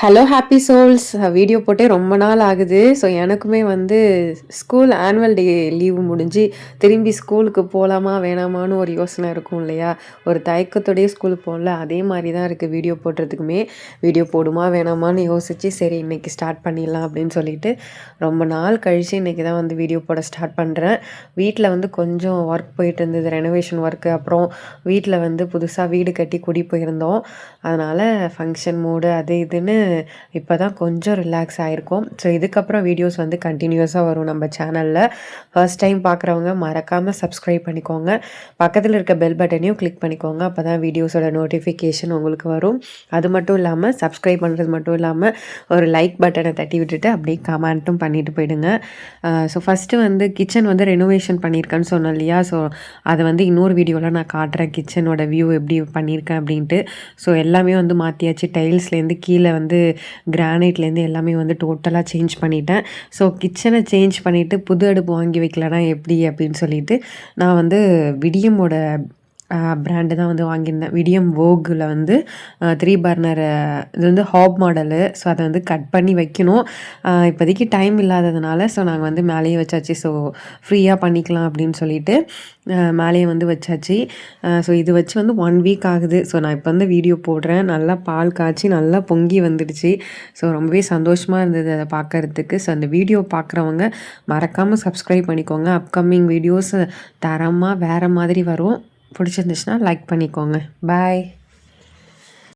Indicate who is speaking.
Speaker 1: Hello happy souls video போட்டே ரொம்ப நாள் ஆகுது. ஸோ எனக்குமே வந்து ஸ்கூல் ஆனுவல் டே லீவு முடிஞ்சு திரும்பி ஸ்கூலுக்கு போகலாமா வேணாமான்னு ஒரு யோசனை இருக்கும் இல்லையா? ஒரு தயக்கத்தோடயே ஸ்கூலுக்கு போகல, அதே மாதிரி தான் இருக்குது வீடியோ போடுறதுக்குமே. வீடியோ போடுமா வேணாமான்னு யோசித்து சரி இன்றைக்கி ஸ்டார்ட் பண்ணிடலாம் அப்படின்னு சொல்லிட்டு ரொம்ப நாள் கழித்து இன்றைக்கி தான் வந்து வீடியோ போட ஸ்டார்ட் பண்ணுறேன். வீட்டில் வந்து கொஞ்சம் ஒர்க் போயிட்டு இருந்தது, ரெனோவேஷன் ஒர்க்கு. அப்புறம் வீட்டில் வந்து புதுசாக வீடு கட்டி குடி போயிருந்தோம். அதனால் ஃபங்க்ஷன் மூடு அது இதுன்னு இப்போ தான் கொஞ்சம் ரிலாக்ஸ் ஆகிருக்கோம். ஸோ இதுக்கப்புறம் வீடியோஸ் வந்து கண்டினியூஸாக வரும் நம்ம சேனலில். ஃபர்ஸ்ட் டைம் பார்க்குறவங்க மறக்காமல் சப்ஸ்கிரைப் பண்ணிக்கோங்க. பக்கத்தில் இருக்க பெல் பட்டனையும் கிளிக் பண்ணிக்கோங்க. அப்போ தான் வீடியோஸோட நோட்டிஃபிகேஷன் உங்களுக்கு வரும். அது மட்டும் இல்லாமல் சப்ஸ்கிரைப் பண்ணுறது மட்டும் இல்லாமல் ஒரு லைக் பட்டனை தட்டி விட்டுட்டு அப்படியே கமெண்ட்டும் பண்ணிட்டு போயிடுங்க. ஸோ ஃபஸ்ட்டு வந்து கிச்சன் வந்து ரெனோவேஷன் பண்ணியிருக்கேன்னு சொன்னேன் இல்லையா? ஸோ அதை வந்து இன்னொரு வீடியோவில் நான் காட்டுறேன், கிச்சனோட வியூ எப்படி பண்ணியிருக்கேன் அப்படின்ட்டு. ஸோ எல்லாமே வந்து மாற்றியாச்சு. டைல்ஸ்லேருந்து கீழே வந்து கிரானைட்லேருந்து எல்லாமே வந்து டோட்டலாக சேஞ்ச் பண்ணிட்டேன். ஸோ கிச்சனை சேஞ்ச் பண்ணிவிட்டு புது அடுப்பு வாங்கி வைக்கலனா எப்படி அப்படின்னு சொல்லிட்டு நான் வந்து விடியமோட பிராண்டு தான் வந்து வாங்கியிருந்தேன். விடியம் வோகில் வந்து 3 பர்னர், இது வந்து ஹாப் மாடலு. ஸோ அதை வந்து கட் பண்ணி வைக்கணும். இப்போதைக்கு டைம் இல்லாததுனால ஸோ நாங்கள் வந்து மேலேயே வச்சாச்சு. ஸோ ஃப்ரீயாக பண்ணிக்கலாம் அப்படின்னு சொல்லிட்டு மேலேயே வந்து வச்சாச்சு. ஸோ இது வச்சு வந்து 1 வீக் ஆகுது. ஸோ நான் இப்போ வந்து வீடியோ போடுறேன். நல்லா பால் காய்ச்சி நல்லா பொங்கி வந்துடுச்சு. ஸோ ரொம்பவே சந்தோஷமாக இருந்தது அதை பார்க்குறதுக்கு. ஸோ அந்த வீடியோ பார்க்குறவங்க மறக்காமல் சப்ஸ்கிரைப் பண்ணிக்கோங்க. அப்கமிங் வீடியோஸ் தரமாக வேறு மாதிரி வரும். பிடிச்சிருந்துச்சுன்னா லைக் பண்ணிக்கோங்க. பாய்.